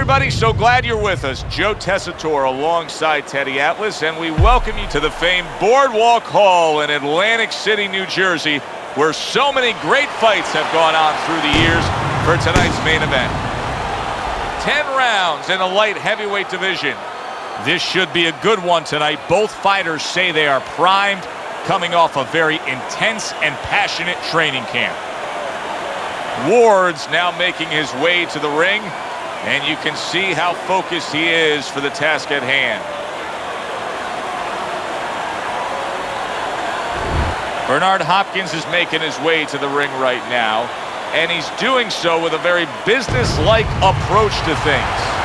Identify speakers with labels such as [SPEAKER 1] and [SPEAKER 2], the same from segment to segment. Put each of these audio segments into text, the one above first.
[SPEAKER 1] everybody, so glad you're with us. Joe Tessitore alongside Teddy Atlas, and we welcome you to the famed Boardwalk Hall in Atlantic City, New Jersey, where so many great fights have gone on through the years for tonight's main event. 10 rounds in the light heavyweight division. This should be a good one tonight. Both fighters say they are primed, coming off a very intense and passionate training camp. Ward's now making his way to the ring, and you can see how focused he is for the task at hand. Bernard Hopkins is making his way to the ring right now, and he's doing so with a very business-like approach to things.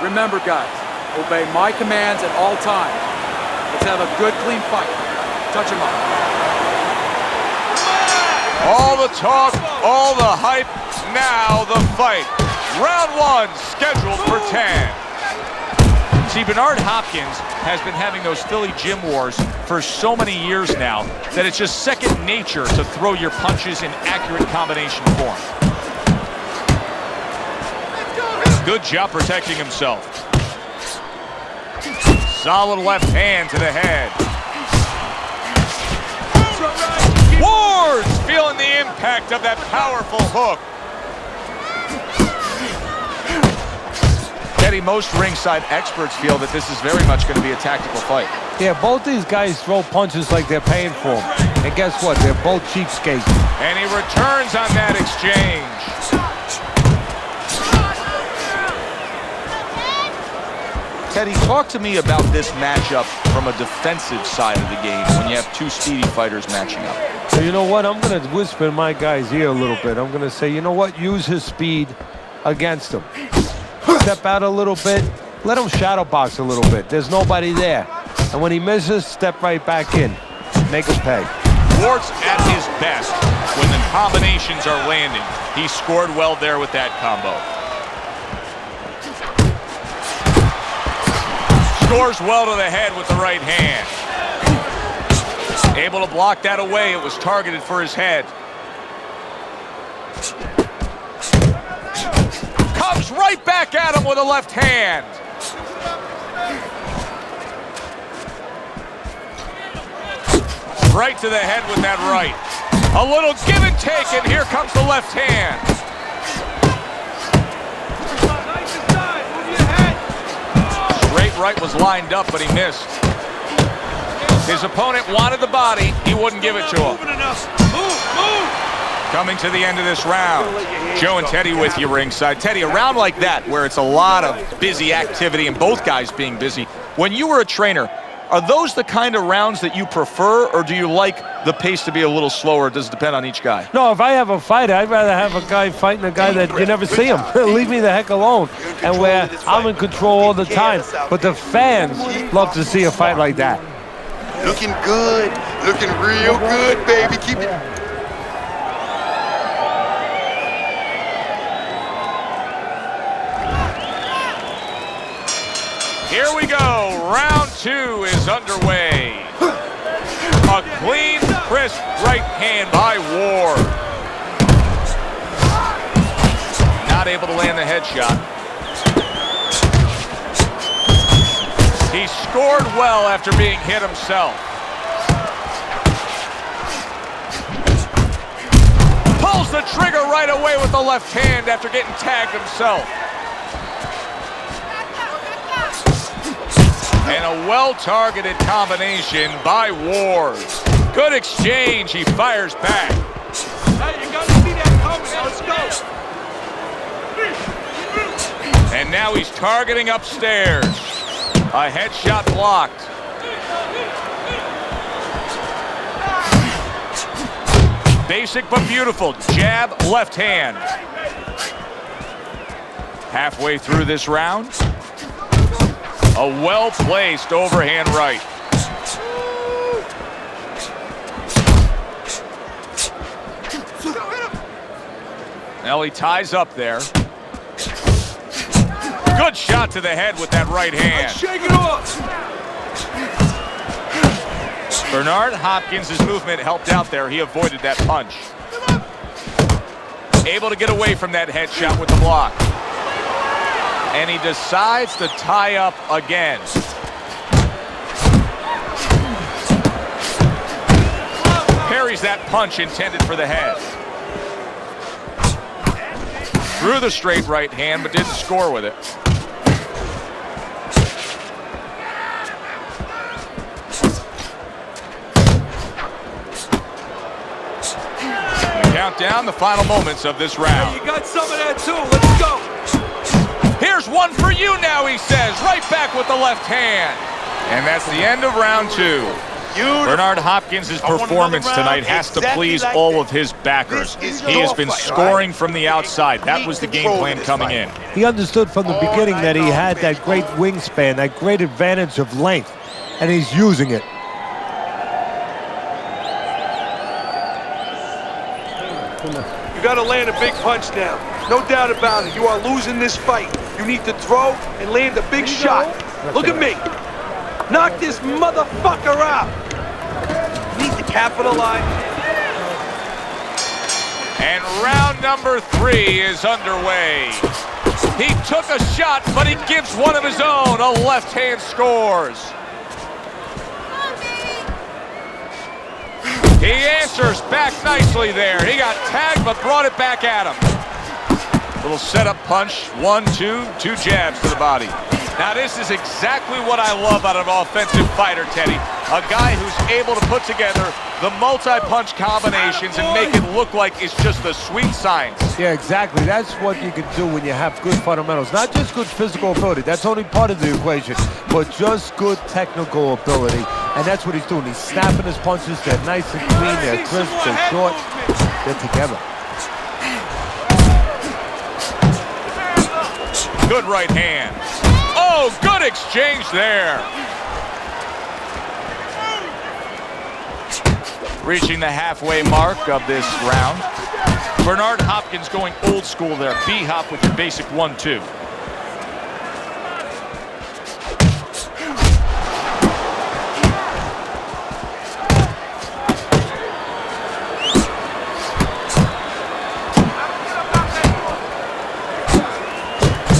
[SPEAKER 2] Remember, guys, obey my commands at all times. Let's have a good, clean fight. Touch him up.
[SPEAKER 1] All the talk, all the hype, now the fight. Round one, scheduled for 10. See, Bernard Hopkins has been having those Philly gym wars for so many years now that it's just second nature to throw your punches in accurate combination form. Good job protecting himself. Solid left hand to the head. Ward's feeling the impact of that powerful hook. Teddy, most ringside experts feel that this is very much going to be a tactical fight.
[SPEAKER 3] Yeah, both these guys throw punches like they're paying for them. And guess what? They're both cheapskates.
[SPEAKER 1] And he returns on that exchange. Teddy, talk to me about this matchup from a defensive side of the game when you have two speedy fighters matching up.
[SPEAKER 3] So you know what? I'm going to whisper in my guy's ear a little bit. I'm going to say, you know what? Use his speed against him. Step out a little bit. Let him shadow box a little bit. There's nobody there. And when he misses, step right back in. Make him pay.
[SPEAKER 1] Ward's at his best when the combinations are landing. He scored well there with that combo. Scores well to the head with the right hand. Able to block that away. It was targeted for his head. Comes right back at him with a left hand. Right to the head with that right. A little give and take, and here comes the left hand. Straight right was lined up, but he missed. His opponent wanted the body. He wouldn't give it to him. Coming to the end of this round. Joe and Teddy with you ringside. Teddy, a round like that where it's a lot of busy activity and both guys being busy. When you were a trainer, are those the kind of rounds that you prefer, or do you like the pace to be a little slower? Does it depend on each guy?
[SPEAKER 3] No, if I have a fight, I'd rather have a guy fighting a guy that you never see him. Leave me the heck alone. And where I'm in control all the time. But the fans love to see a fight like that.
[SPEAKER 4] Looking good. Looking real good, baby. Keep it.
[SPEAKER 1] Here we go. Round two is underway. A clean, crisp right hand by Ward. Not able to land the headshot. He scored well after being hit himself. Pulls the trigger right away with the left hand after getting tagged himself. And a well-targeted combination by Ward. Good exchange. He fires back.
[SPEAKER 2] Hey, you gotta see that coming.
[SPEAKER 1] And now he's targeting upstairs. A headshot blocked. Basic but beautiful. Jab, left hand. Halfway through this round. A well-placed overhand right. Now he ties up there. Good shot to the head with that right hand.
[SPEAKER 2] Shake it off.
[SPEAKER 1] Bernard Hopkins' movement helped out there. He avoided that punch. Able to get away from that headshot with the block. And he decides to tie up again. Parries that punch intended for the head. Threw the straight right hand, but didn't score with it. Count down the final moments of this round.
[SPEAKER 2] Hey, you got some of that too. Let's go.
[SPEAKER 1] Here's one for you now, he says. Right back with the left hand. And that's the end of round two. Bernard Hopkins' performance tonight has to please all of his backers. He has been scoring from the outside. That was the game plan coming in.
[SPEAKER 3] He understood from the beginning that he had that great wingspan, that great advantage of length, and he's using it.
[SPEAKER 5] You got to land a big punch now. No doubt about it. You are losing this fight. You need to throw and land a big shot. Look at me. Knock this motherfucker out. You need to capitalize.
[SPEAKER 1] And round number 3 is underway. He took a shot, but he gives one of his own. A left hand scores. He answers back nicely there. He got tagged, but brought it back at him. Little setup punch. 1, 2, 2 jabs to the body. Now this is exactly what I love out of an offensive fighter, Teddy. A guy who's able to put together the multi-punch combinations and make it look like it's just the sweet science.
[SPEAKER 3] Yeah, exactly. That's what you can do when you have good fundamentals. Not just good physical ability. That's only part of the equation. But just good technical ability. And that's what he's doing. He's snapping his punches. They're nice and clean. They're crisp. They're short. They're together.
[SPEAKER 1] Good right hand. Oh, good exchange there. Reaching the halfway mark of this round. Bernard Hopkins going old school there. B-hop with your basic 1-2.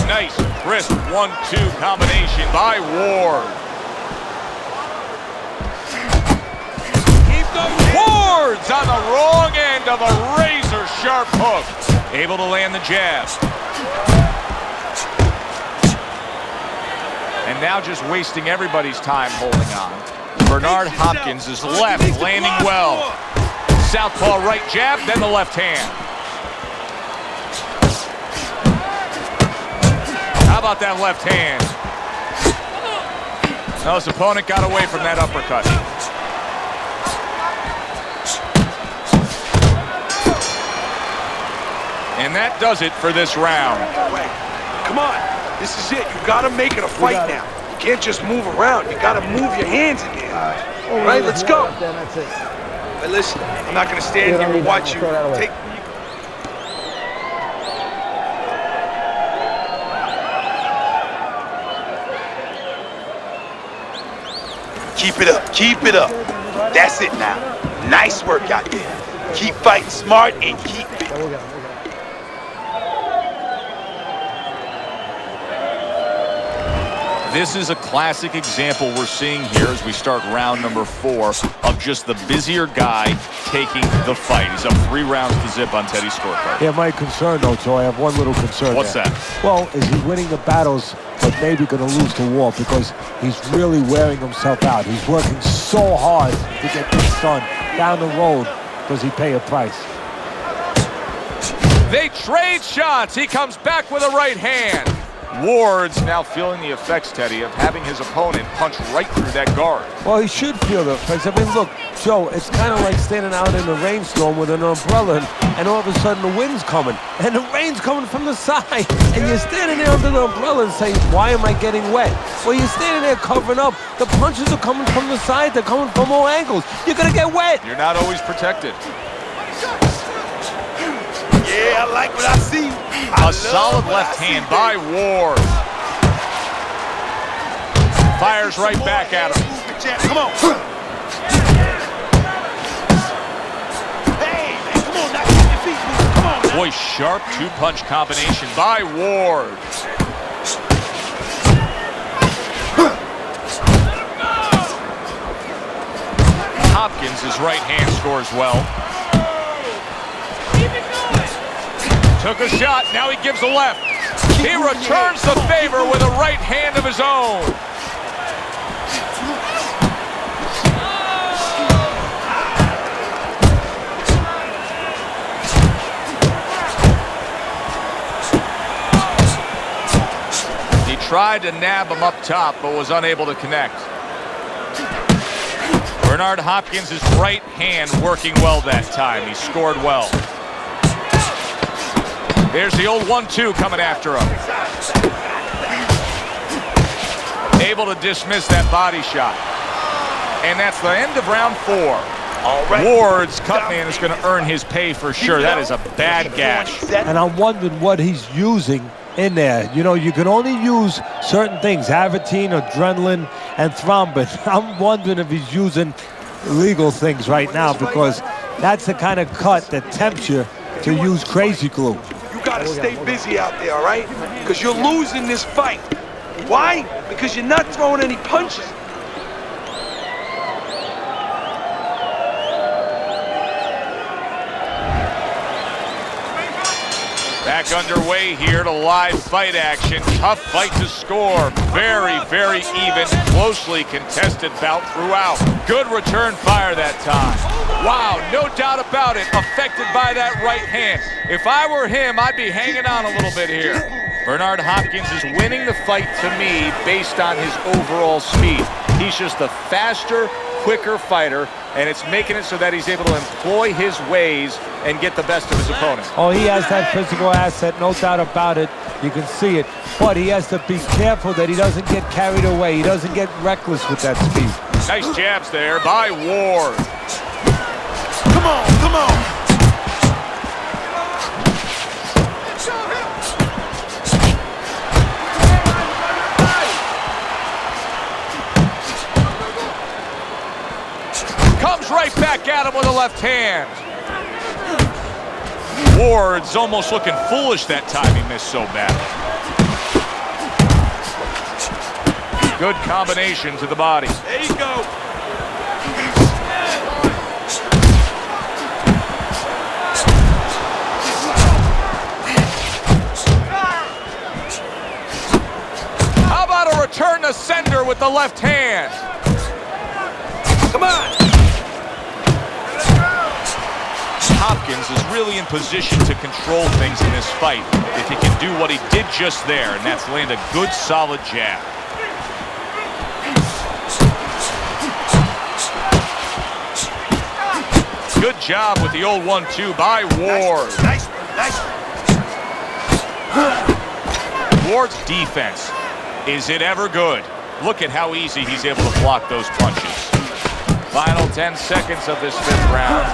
[SPEAKER 1] Nice, crisp 1-2 combination by Ward. Ward's on the wrong end of a razor-sharp hook. Able to land the jab. And now just wasting everybody's time holding on. Bernard Hopkins is left, landing well. Southpaw right jab, then the left hand. How about that left hand? No, his opponent got away from that uppercut. And that does it for this round.
[SPEAKER 5] Come on. This is it. You got to make it a fight now. You can't just move around. You got to move your hands in there. All right, let's go. Hey, listen, I'm not going to stand here and watch you take... Keep it up. Keep it up. That's it now. Nice work out there. Keep fighting smart and keep it.
[SPEAKER 1] This is a classic example we're seeing here as we start round number 4 of just the busier guy taking the fight. He's up 3 rounds to zip on Teddy's scorecard.
[SPEAKER 3] Yeah, my concern, though, Joe, I have one little concern.
[SPEAKER 1] What's
[SPEAKER 3] there.
[SPEAKER 1] that?
[SPEAKER 3] Well, is he winning the battles, but maybe going to lose the war because he's really wearing himself out. He's working so hard to get this done. Down the road, does he pay a price?
[SPEAKER 1] They trade shots. He comes back with a right hand. Ward's now feeling the effects, Teddy, of having his opponent punch right through that guard.
[SPEAKER 3] Well, he should feel the effects. I mean, look, Joe, it's kind of like standing out in a rainstorm with an umbrella, and all of a sudden the wind's coming, and the rain's coming from the side, and you're standing there under the umbrella and saying, why am I getting wet? Well, you're standing there covering up. The punches are coming from the side. They're coming from all angles. You're going to get wet.
[SPEAKER 1] You're not always protected.
[SPEAKER 4] Yeah, I like what I see.
[SPEAKER 1] A solid left hand by Ward. Fires right back at him.
[SPEAKER 4] Come on. Hey, man, come on, now keep your feet moving. Come on, now.
[SPEAKER 1] Boy, sharp two-punch combination by Ward. Hopkins' right hand scores well. Took a shot, now he gives a left. He returns the favor with a right hand of his own. He tried to nab him up top, but was unable to connect. Bernard Hopkins' right hand working well that time. He scored well. There's the old 1-2 coming after him. Able to dismiss that body shot. And that's the end of round 4.
[SPEAKER 4] All right.
[SPEAKER 1] Ward's cut man is going to earn his pay for sure. That is a bad gash.
[SPEAKER 3] And I'm wondering what he's using in there. You know, you can only use certain things, Avatine, adrenaline, and thrombin. I'm wondering if he's using illegal things right now, because that's the kind of cut that tempts you to use crazy glue.
[SPEAKER 5] You gotta stay busy out there, all right? Because you're losing this fight. Why? Because you're not throwing any punches.
[SPEAKER 1] Back underway here to live fight action. Tough fight to score. Very, very even, closely contested bout throughout. Good return fire that time. Wow, no doubt about it, affected by that right hand. If I were him, I'd be hanging on a little bit here. Bernard Hopkins is winning the fight to me based on his overall speed. He's just a faster, quicker fighter, and it's making it so that he's able to employ his ways and get the best of his opponent.
[SPEAKER 3] Oh, he has that physical asset, no doubt about it. You can see it. But he has to be careful that he doesn't get carried away. He doesn't get reckless with that speed.
[SPEAKER 1] Nice jabs there by Ward.
[SPEAKER 4] Come on, come on.
[SPEAKER 1] Comes right back at him with a left hand. Ward's almost looking foolish that time. He missed so bad. Good combination to the body.
[SPEAKER 5] There you go.
[SPEAKER 1] How about a return to sender with the left hand?
[SPEAKER 5] Come on.
[SPEAKER 1] Hopkins is really in position to control things in this fight if he can do what he did just there, and that's land a good, solid jab. Good job with the old 1-2 by Ward.
[SPEAKER 4] Nice, nice.
[SPEAKER 1] Ward's defense, is it ever good? Look at how easy he's able to block those punches. Final 10 seconds of this 5th round.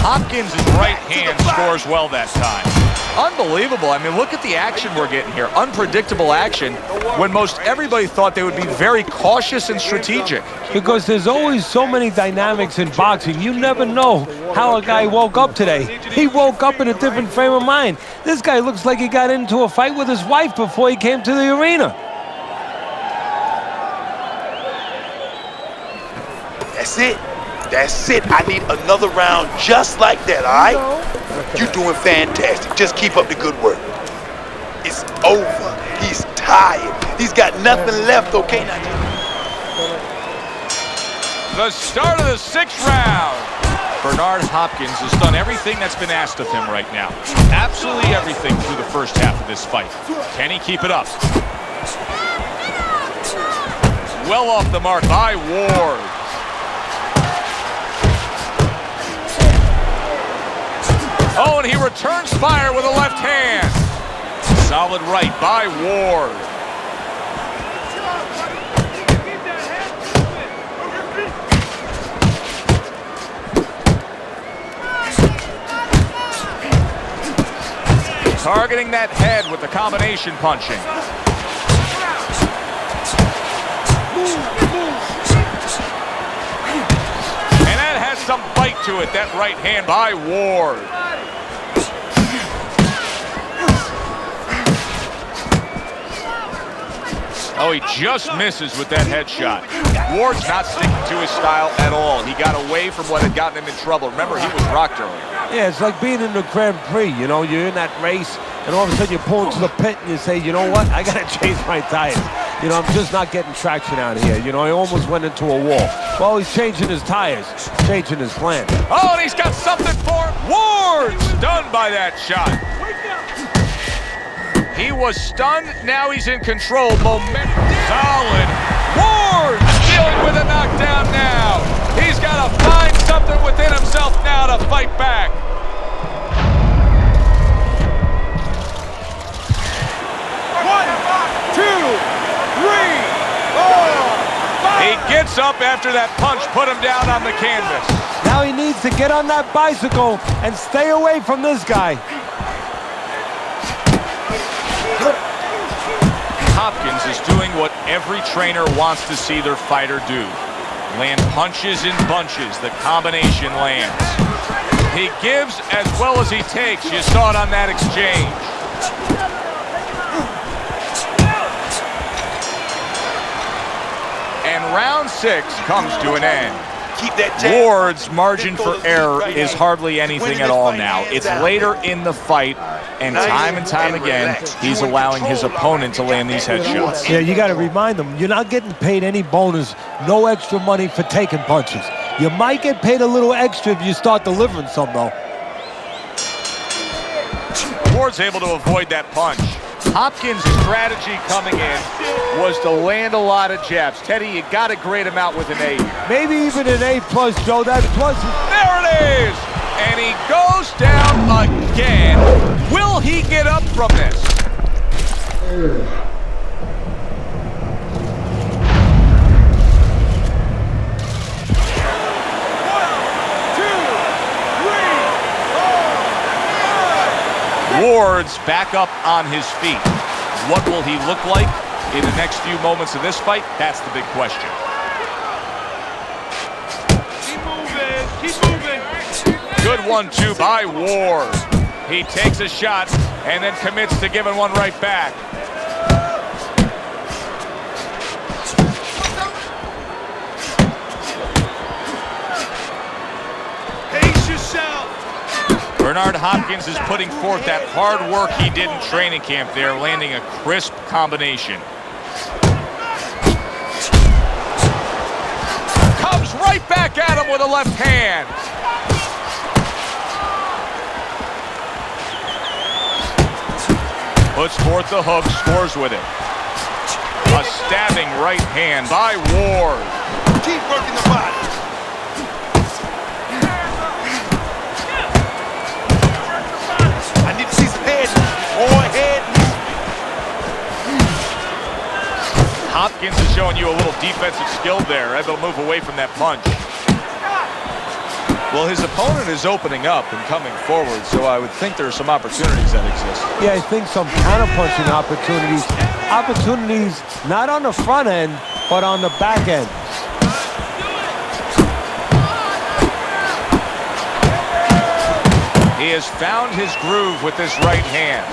[SPEAKER 1] Hopkins' right hand scores well that time. Unbelievable. I mean, look at the action we're getting here. Unpredictable action when most everybody thought they would be very cautious and strategic.
[SPEAKER 3] Because there's always so many dynamics in boxing. You never know how a guy woke up today. He woke up in a different frame of mind. This guy looks like he got into a fight with his wife before he came to the arena.
[SPEAKER 4] That's it. That's it. I need another round just like that, all right? You're doing fantastic. Just keep up the good work. It's over. He's tired. He's got nothing left, okay? Now,
[SPEAKER 1] The start of the 6th round. Bernard Hopkins has done everything that's been asked of him right now. Absolutely everything through the first half of this fight. Can he keep it up? Well off the mark by Ward. Oh, and he returns fire with a left hand. Solid right by Ward. Targeting that head with the combination punching. And that has some bite to it, that right hand by Ward. Oh, he just misses with that headshot. Ward's not sticking to his style at all. He got away from what had gotten him in trouble. Remember, he was rocked earlier.
[SPEAKER 3] Yeah, it's like being in the Grand Prix. You know, you're in that race, and all of a sudden you pull into the pit and you say, you know what, I got to change my tires. You know, I'm just not getting traction out here. You know, he almost went into a wall. Well, he's changing his tires, changing his plan.
[SPEAKER 1] Oh, and he's got something for him. Ward stunned by that shot. He was stunned, now he's in control. Momentum solid. Ward dealing with a knockdown now. He's got to find something within himself now to fight back.
[SPEAKER 2] One, two, three, four, five.
[SPEAKER 1] He gets up after that punch put him down on the canvas.
[SPEAKER 3] Now he needs to get on that bicycle and stay away from this guy.
[SPEAKER 1] Hopkins is doing what every trainer wants to see their fighter do. Land punches in bunches, the combination lands. He gives as well as he takes. You saw it on that exchange. And round 6 comes to an end.
[SPEAKER 4] Keep that jab.
[SPEAKER 1] Ward's margin for error is hardly anything at all now. It's later in the fight, and time again, he's allowing his opponent to land these headshots.
[SPEAKER 3] Yeah, you got to remind them, you're not getting paid any bonus, no extra money for taking punches. You might get paid a little extra if you start delivering some, though.
[SPEAKER 1] Ward's able to avoid that punch. Hopkins' strategy coming in was to land a lot of jabs. Teddy, you got to grade him out with an 8.
[SPEAKER 3] Maybe even an A+, Joe. That plus.
[SPEAKER 1] There it is! And he goes down again. Will he get up from this? Ward's back up on his feet. What will he look like in the next few moments of this fight? That's the big question.
[SPEAKER 5] Keep moving.
[SPEAKER 1] Good 1-2 by Ward. He takes a shot and then commits to giving one right back.
[SPEAKER 5] Pace yourself.
[SPEAKER 1] Bernard Hopkins is putting forth that hard work he did in training camp there, landing a crisp combination. Comes right back at him with a left hand. Puts forth the hook, scores with it. A stabbing right hand by Ward.
[SPEAKER 4] Keep working the body. I need to see some head. More head.
[SPEAKER 1] Hopkins is showing you a little defensive skill there, able to move away from that punch. Well, his opponent is opening up and coming forward, so I would think there are some opportunities that exist.
[SPEAKER 3] Yeah, I think some counter-punching opportunities. Opportunities not on the front end, but on the back end.
[SPEAKER 1] He has found his groove with this right hand.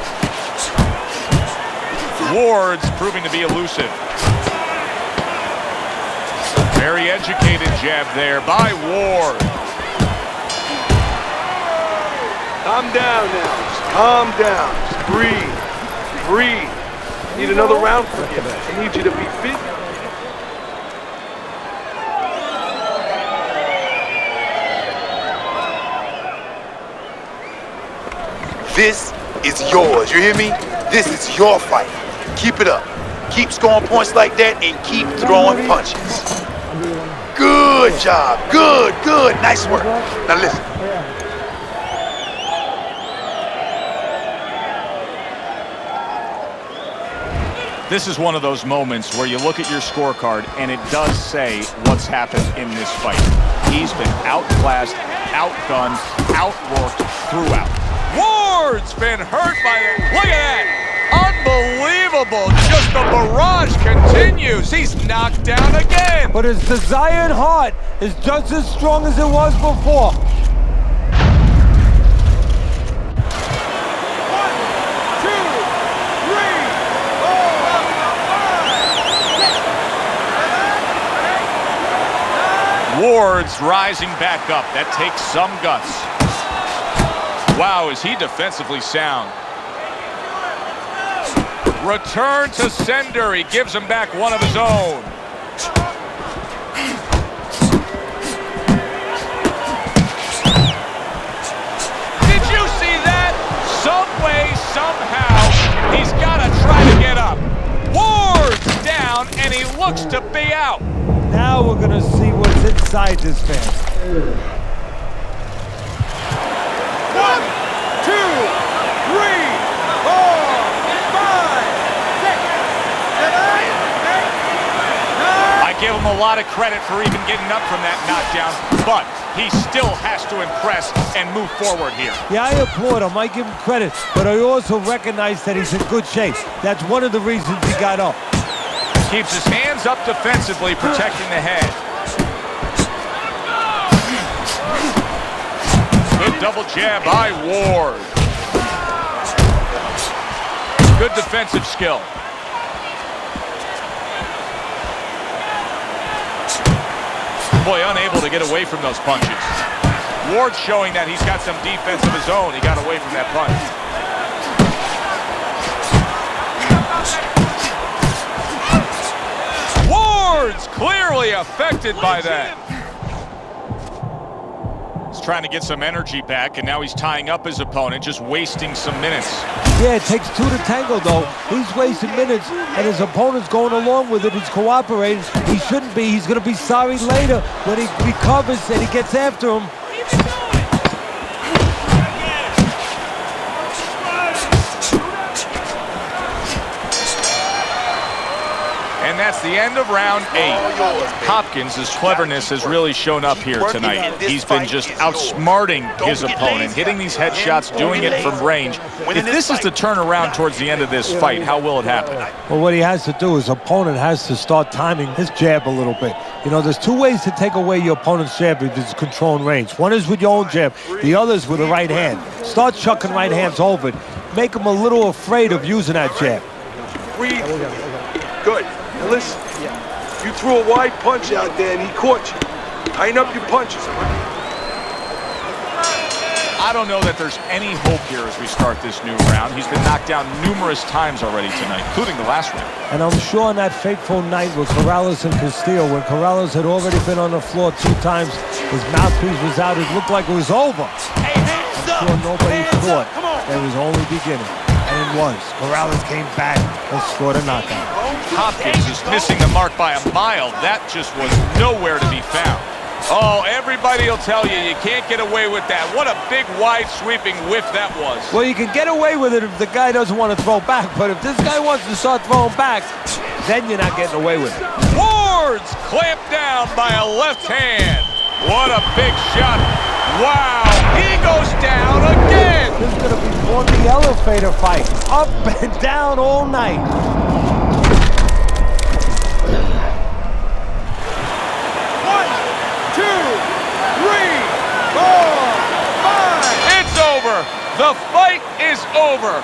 [SPEAKER 1] Ward's proving to be elusive. Very educated jab there by Ward.
[SPEAKER 5] Calm down now. Just calm down. Just breathe. Breathe. Need another round from you. I need you to be fit.
[SPEAKER 4] This is yours, you hear me? This is your fight. Keep it up. Keep scoring points like that and keep throwing punches. Good job. Good, good. Nice work. Now listen.
[SPEAKER 1] This is one of those moments where you look at your scorecard and it does say what's happened in this fight. He's been outclassed, outgunned, outworked throughout. Ward's been hurt by it. Look at that. Unbelievable. Just the barrage continues. He's knocked down again.
[SPEAKER 3] But his desire and heart is just as strong as it was before.
[SPEAKER 1] Ward's rising back up. That takes some guts. Wow, is he defensively sound. Return to sender. He gives him back one of his own. Did you see that? Some way, somehow, he's got to try to get up. Ward's down, and he looks to be out.
[SPEAKER 3] Now we're gonna see what's inside this man.
[SPEAKER 2] 1, 2, 3, 4, 5, 6, 7, 8, 9.
[SPEAKER 1] I give him a lot of credit for even getting up from that knockdown, but he still has to impress and move forward here.
[SPEAKER 3] Yeah, I applaud him. I give him credit, but I also recognize that he's in good shape. That's one of the reasons he got up.
[SPEAKER 1] Keeps his hands up defensively, protecting the head. Good double jab by Ward. Good defensive skill. Boy, unable to get away from those punches. Ward showing that he's got some defense of his own. He got away from that punch. Ward's clearly affected by that. He's trying to get some energy back, and now he's tying up his opponent, just wasting some minutes.
[SPEAKER 3] Yeah, it takes two to tango, though. He's wasting minutes, and his opponent's going along with it. He's cooperating. He shouldn't be. He's going to be sorry later when he recovers and he gets after him.
[SPEAKER 1] And that's the end of round 8. Hopkins' cleverness has really shown up here tonight. He's been just outsmarting his opponent, hitting these headshots, doing it from range. If this is the turnaround towards the end of this fight, how will it happen?
[SPEAKER 3] Well, what he has to do, his opponent has to start timing his jab a little bit. You know, there's two ways to take away your opponent's jab if it's controlling range. One is with your own jab, the other is with the right hand. Start chucking right hands over it. Make him a little afraid of using that jab.
[SPEAKER 5] Breathe. Good. Now listen, you threw a wide punch out there and he caught you. Tighten up your punches.
[SPEAKER 1] I don't know that there's any hope here as we start this new round. He's been knocked down numerous times already tonight, including the last round.
[SPEAKER 3] And I'm sure on that fateful night with Corrales and Castillo, when Corrales had already been on the floor 2 times, his mouthpiece was out, it looked like it was over. I'm sure nobody thought that it was only beginning. And it was. Corrales came back and scored a knockout.
[SPEAKER 1] Hopkins is missing the mark by a mile. That just was nowhere to be found. Oh, everybody will tell you, you can't get away with that. What a big, wide, sweeping whiff that was.
[SPEAKER 3] Well, you can get away with it if the guy doesn't want to throw back, but if this guy wants to start throwing back, then you're not getting away with it.
[SPEAKER 1] Ward's clamped down by a left hand. What a big shot. Wow, he goes down again.
[SPEAKER 3] This is going to be more the elevator fight. Up and down all night.
[SPEAKER 1] It's over. The fight is over.